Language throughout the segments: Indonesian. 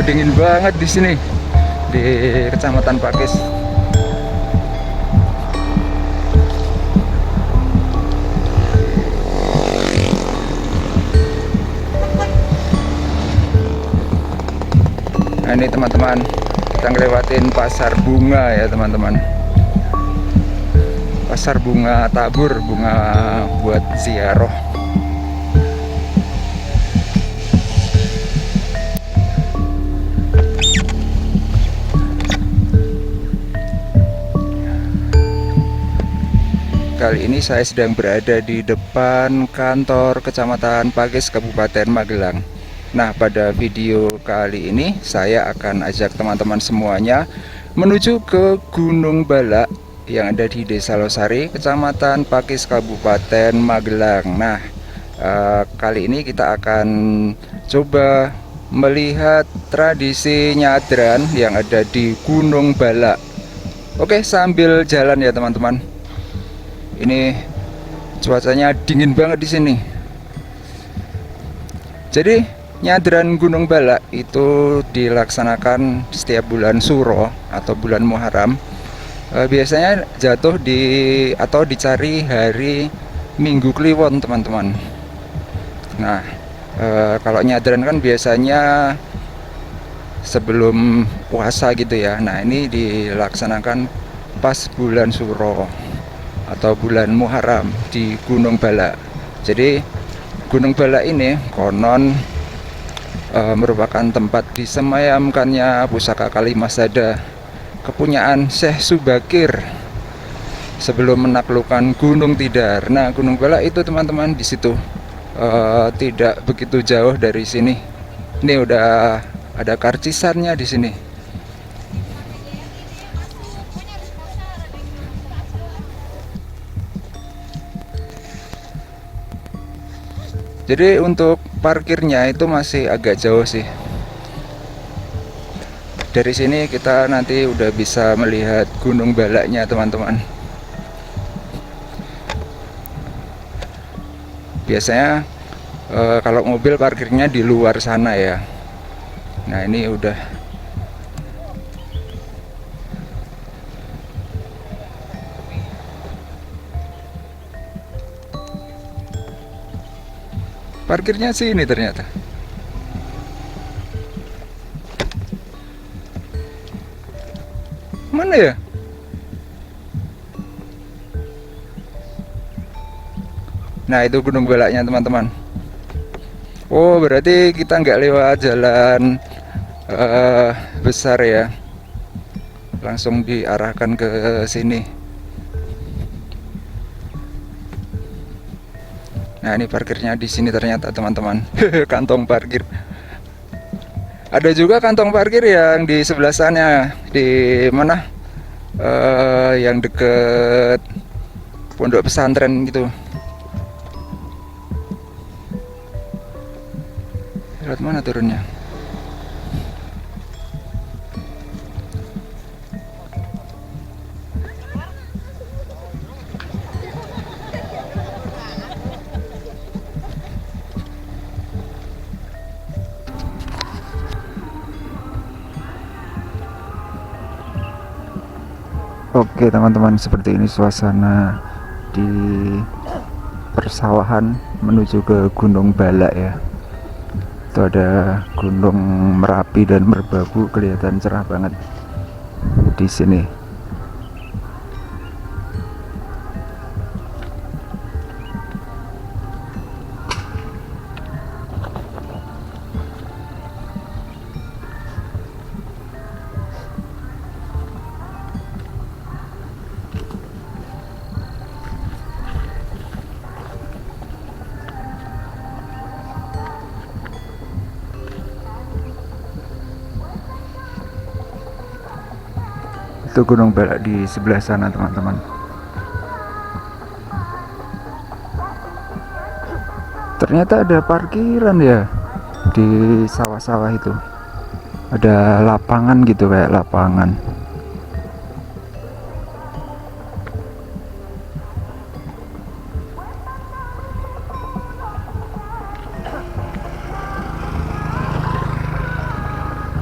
dingin banget di sini di Kecamatan Pakis. Nah ini teman-teman, kita ngelewatin pasar bunga ya teman-teman. Pasar bunga tabur, bunga buat ziarah. Kali ini saya sedang berada di depan kantor Kecamatan Pakis, Kabupaten Magelang. Nah, pada video kali ini saya akan ajak teman-teman semuanya menuju ke Gunung Balak yang ada di Desa Losari, Kecamatan Pakis, Kabupaten Magelang. Nah, kali ini kita akan coba melihat tradisi nyadran yang ada di Gunung Balak. Oke, sambil jalan ya teman-teman. Ini cuacanya dingin banget di sini. Jadi nyadran Gunung Balak itu dilaksanakan setiap bulan Suro atau bulan Muharram. Biasanya jatuh di atau dicari hari Minggu Kliwon teman-teman. Nah, kalau nyadran kan biasanya sebelum puasa gitu ya. Nah, ini dilaksanakan pas bulan Suro atau bulan Muharram di Gunung Balak. Jadi Gunung Balak ini konon merupakan tempat disemayamkannya pusaka Kalimasada kepunyaan Syekh Subakir sebelum menaklukkan Gunung Tidar. Nah, Gunung Balak itu teman-teman di situ tidak begitu jauh dari sini. Ini udah ada karcisannya di sini. Jadi untuk parkirnya itu masih agak jauh sih. Dari sini kita nanti udah bisa melihat Gunung Balaknya teman-teman. Biasanya kalau mobil parkirnya di luar sana ya. Nah ini udah. Parkirnya sih ini ternyata. Mana ya? Nah itu Gunung Balaknya teman-teman. Oh berarti kita nggak lewat jalan besar ya. Langsung diarahkan ke sini. Nah ini parkirnya di sini ternyata teman-teman. Kantong parkir. Ada juga kantong parkir yang di sebelah sana. Di mana? Yang deket pondok pesantren gitu. Lihat mana turunnya? Oke teman-teman, seperti ini suasana di persawahan menuju ke Gunung Balak ya. Itu ada Gunung Merapi dan Merbabu, kelihatan cerah banget di sini. Itu Gunung Balak di sebelah sana teman-teman. Ternyata ada parkiran ya di sawah-sawah itu. Ada lapangan gitu, kayak lapangan.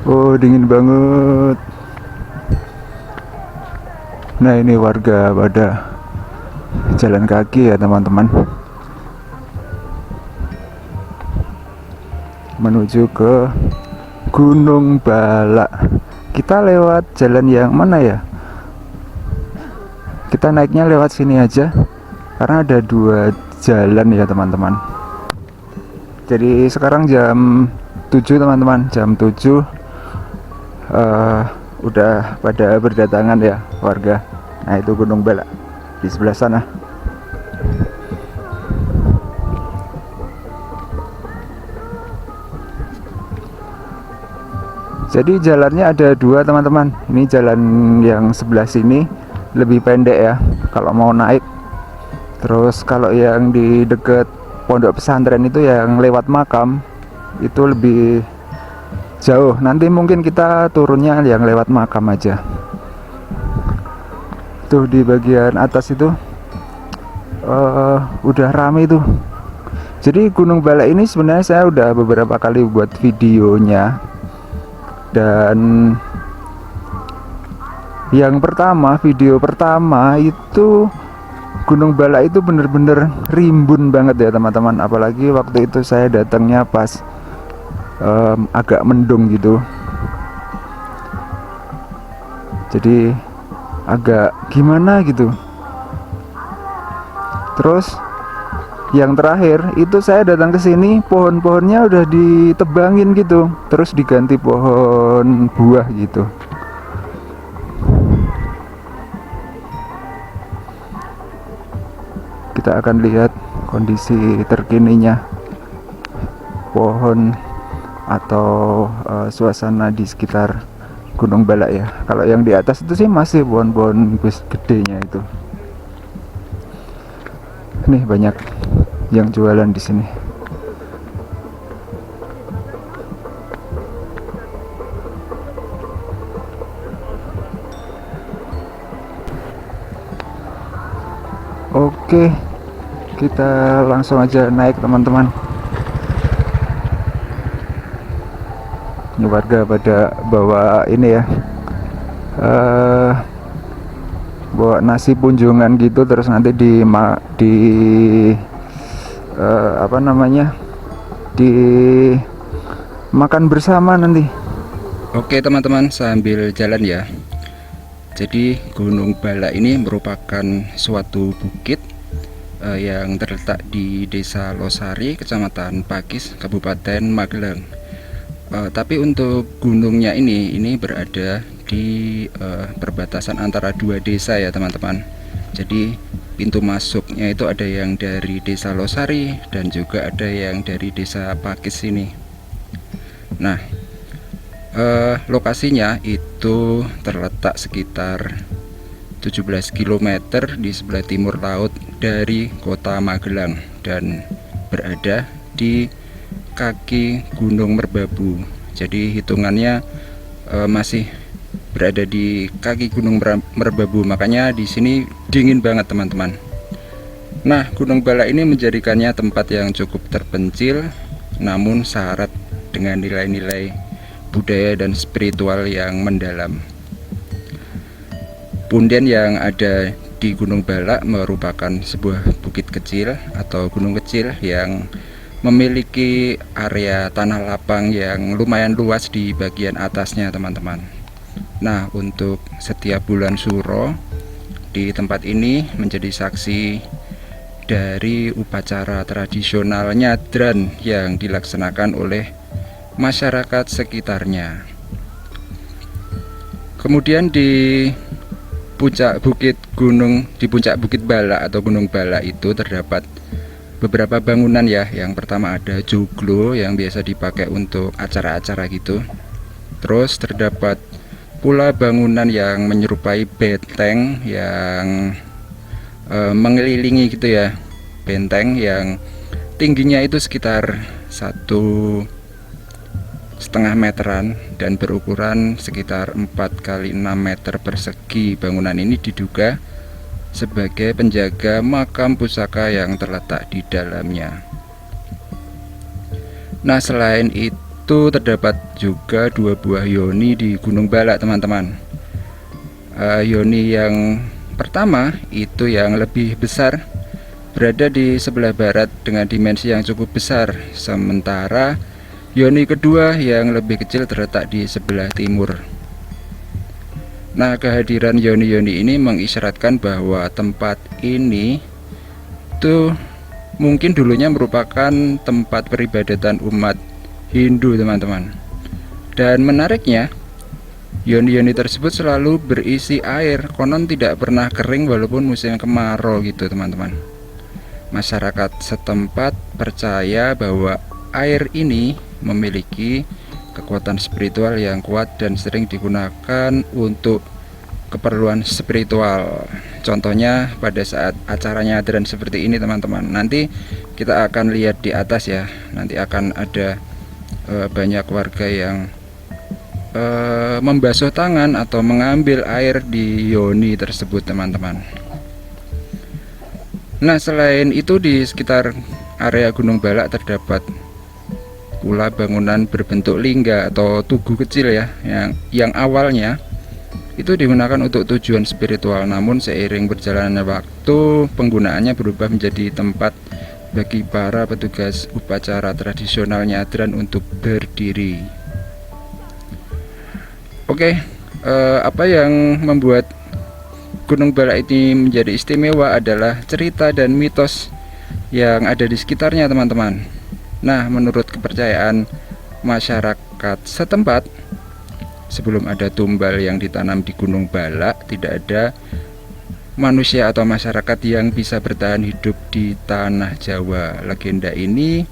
Oh, dingin banget. Nah, ini warga pada jalan kaki ya teman-teman, menuju ke Gunung Bala. Kita lewat jalan yang mana ya? Kita naiknya lewat sini aja, karena ada dua jalan ya teman-teman. Jadi sekarang jam 7 teman-teman, jam 7 udah pada berdatangan ya warga. Nah, itu Gunung Bala di sebelah sana. Jadi jalannya ada dua teman-teman. Ini jalan yang sebelah sini lebih pendek ya kalau mau naik. Terus kalau yang di dekat pondok pesantren itu yang lewat makam itu lebih jauh. Nanti mungkin kita turunnya yang lewat makam aja. Tuh di bagian atas itu udah rame tuh. Jadi Gunung Bala ini sebenarnya saya udah beberapa kali buat videonya. Dan yang pertama, video pertama itu Gunung Bala itu bener-bener rimbun banget ya teman-teman. Apalagi waktu itu saya datangnya pas agak mendung gitu. Jadi agak gimana gitu. Terus yang terakhir itu saya datang ke sini, pohon-pohonnya udah ditebangin gitu, terus diganti pohon buah gitu. Kita akan lihat kondisi terkininya pohon atau suasana di sekitar Gunung Bala ya. Kalau yang di atas itu sih masih pohon-pohon gedenya itu. Nih banyak yang jualan di sini. Oke, kita langsung aja naik teman-teman. Ini warga pada bawa ini ya, bawa nasi kunjungan gitu, terus nanti apa namanya, dimakan bersama nanti. Oke teman-teman, sambil jalan ya. Jadi Gunung Bala ini merupakan suatu bukit yang terletak di Desa Losari, Kecamatan Pakis, Kabupaten Magelang. Tapi untuk gunungnya ini berada di perbatasan antara dua desa ya teman-teman. Jadi pintu masuknya itu ada yang dari Desa Losari dan juga ada yang dari Desa Pakis ini. Nah, lokasinya itu terletak sekitar 17 km di sebelah timur laut dari kota Magelang dan berada di kaki Gunung Merbabu. Jadi hitungannya masih berada di kaki Gunung Merbabu, makanya di sini dingin banget teman-teman. Nah, Gunung Bala ini menjadikannya tempat yang cukup terpencil namun syarat dengan nilai-nilai budaya dan spiritual yang mendalam. Punden yang ada di Gunung Bala merupakan sebuah bukit kecil atau gunung kecil yang memiliki area tanah lapang yang lumayan luas di bagian atasnya teman-teman. Nah, untuk setiap bulan Suro di tempat ini menjadi saksi dari upacara tradisional nyadran yang dilaksanakan oleh masyarakat sekitarnya. Kemudian di puncak bukit Bala atau Gunung Bala itu terdapat beberapa bangunan ya. Yang pertama ada joglo yang biasa dipakai untuk acara-acara gitu. Terus terdapat pula bangunan yang menyerupai benteng yang mengelilingi gitu ya. Benteng yang tingginya itu sekitar 1,5 meteran dan berukuran sekitar 4 kali 6 meter persegi. Bangunan ini diduga sebagai penjaga makam pusaka yang terletak di dalamnya. Nah, selain itu itu terdapat juga 2 buah yoni di Gunung Balak, teman-teman. Yoni yang pertama itu yang lebih besar berada di sebelah barat dengan dimensi yang cukup besar, sementara yoni kedua yang lebih kecil terletak di sebelah timur. Nah, kehadiran yoni-yoni ini mengisyaratkan bahwa tempat ini tuh mungkin dulunya merupakan tempat peribadatan umat Hindu, teman-teman. Dan menariknya, yoni-yoni tersebut selalu berisi air, konon tidak pernah kering walaupun musim kemarau gitu, teman-teman. Masyarakat setempat percaya bahwa air ini memiliki kekuatan spiritual yang kuat dan sering digunakan untuk keperluan spiritual. Contohnya pada saat acara nyadran seperti ini, teman-teman. Nanti kita akan lihat di atas ya. Nanti akan ada banyak warga yang membasuh tangan atau mengambil air di yoni tersebut, teman-teman. Nah, selain itu di sekitar area Gunung Balak terdapat pula bangunan berbentuk lingga atau tugu kecil ya, yang awalnya itu digunakan untuk tujuan spiritual, namun seiring berjalannya waktu penggunaannya berubah menjadi tempat bagi para petugas upacara tradisional nyadran untuk berdiri. Oke, apa yang membuat Gunung Balak ini menjadi istimewa adalah cerita dan mitos yang ada di sekitarnya, teman-teman. Nah, menurut kepercayaan masyarakat setempat, sebelum ada tumbal yang ditanam di Gunung Balak, tidak ada manusia atau masyarakat yang bisa bertahan hidup di tanah Jawa. Legenda ini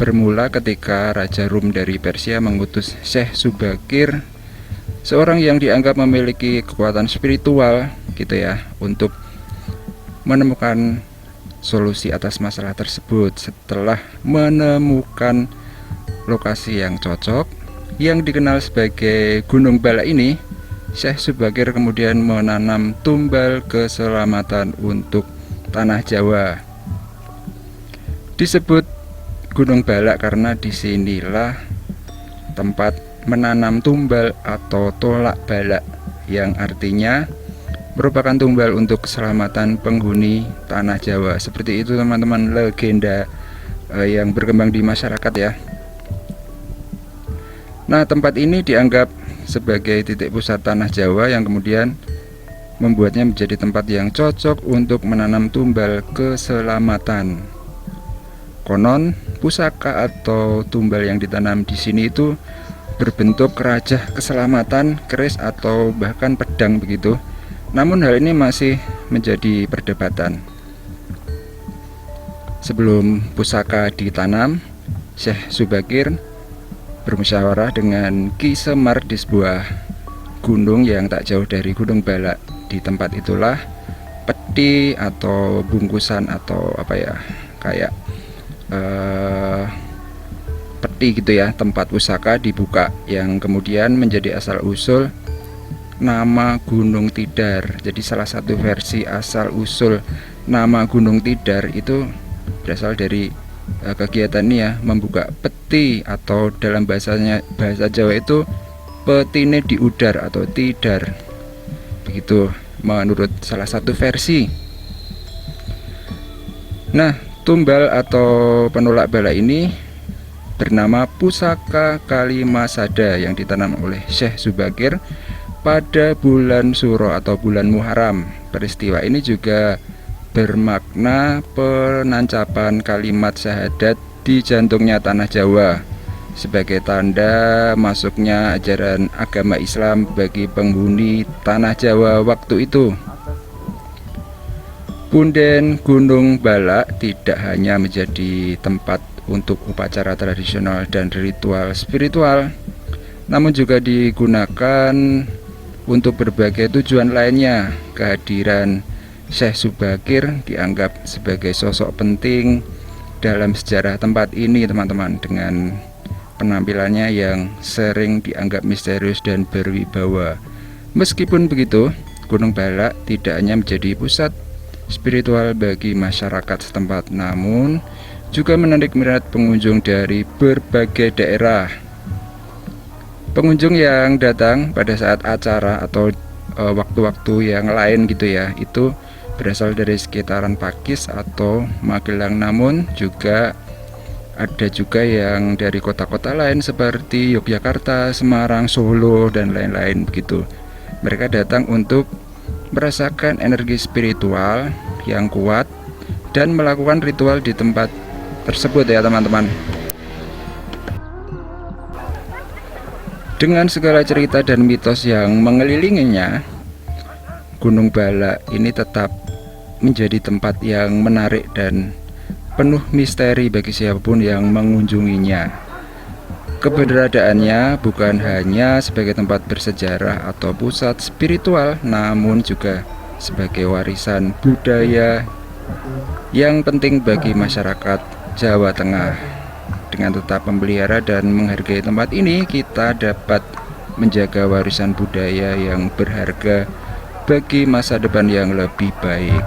bermula ketika Raja Rum dari Persia mengutus Syekh Subakir, seorang yang dianggap memiliki kekuatan spiritual gitu ya, untuk menemukan solusi atas masalah tersebut. Setelah menemukan lokasi yang cocok yang dikenal sebagai Gunung Balak ini, Syekh Subakir kemudian menanam tumbal keselamatan untuk tanah Jawa. Disebut Gunung Balak karena disinilah tempat menanam tumbal atau tolak balak, yang artinya merupakan tumbal untuk keselamatan penghuni tanah Jawa. Seperti itu, teman-teman, legenda yang berkembang di masyarakat ya. Nah, tempat ini dianggap sebagai titik pusat tanah Jawa yang kemudian membuatnya menjadi tempat yang cocok untuk menanam tumbal keselamatan. Konon, pusaka atau tumbal yang ditanam di sini itu berbentuk rajah keselamatan, keris atau bahkan pedang begitu. Namun hal ini masih menjadi perdebatan. Sebelum pusaka ditanam, Syekh Subakir bermusyawarah dengan Ki Semar di sebuah gunung yang tak jauh dari Gunung Balak. Di tempat itulah peti atau bungkusan atau apa ya, kayak peti gitu ya, tempat pusaka dibuka, yang kemudian menjadi asal usul nama Gunung Tidar. Jadi salah satu versi asal usul nama Gunung Tidar itu berasal dari kegiatan ini ya, membuka peti, atau dalam bahasa Jawa itu petine diudar atau tidar begitu, menurut salah satu versi. Nah, tumbal atau penolak bala ini bernama Pusaka Kalimasada yang ditanam oleh Syekh Subakir pada bulan Suro atau bulan Muharram. Peristiwa ini juga bermakna penancapan kalimat syahadat di jantungnya tanah Jawa sebagai tanda masuknya ajaran agama Islam bagi penghuni tanah Jawa waktu itu. Punden Gunung Balak tidak hanya menjadi tempat untuk upacara tradisional dan ritual spiritual, namun juga digunakan untuk berbagai tujuan lainnya. Kehadiran Syekh Subakir dianggap sebagai sosok penting dalam sejarah tempat ini, teman-teman, dengan penampilannya yang sering dianggap misterius dan berwibawa. Meskipun begitu, Gunung Balak tidak hanya menjadi pusat spiritual bagi masyarakat setempat, namun juga menarik minat pengunjung dari berbagai daerah. Pengunjung yang datang pada saat acara atau waktu-waktu yang lain gitu ya, itu berasal dari sekitaran Pakis atau Magelang, namun juga ada juga yang dari kota-kota lain seperti Yogyakarta, Semarang, Solo, dan lain-lain begitu. Mereka datang untuk merasakan energi spiritual yang kuat dan melakukan ritual di tempat tersebut ya teman-teman. Dengan segala cerita dan mitos yang mengelilinginya, Gunung Bala ini tetap menjadi tempat yang menarik dan penuh misteri bagi siapapun yang mengunjunginya. Keberadaannya bukan hanya sebagai tempat bersejarah atau pusat spiritual, namun juga sebagai warisan budaya yang penting bagi masyarakat Jawa Tengah. Dengan tetap memelihara dan menghargai tempat ini, kita dapat menjaga warisan budaya yang berharga bagi masa depan yang lebih baik.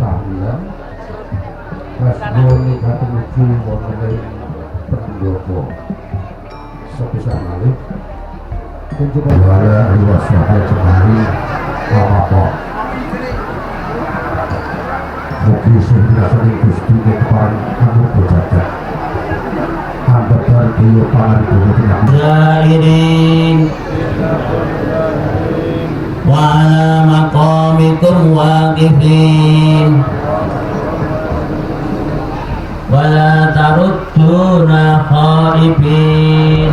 tahlilan Rasboni Katunuju Montenegro Penjogo sepisah malih kunjungan wala luas wabah cemari apa mugi sehingga sering gusti depan kamu berjaga ambetar kiyo pangan kuno tenang jahidin wa ala maqamikum waqifin wala tarudduna khaibin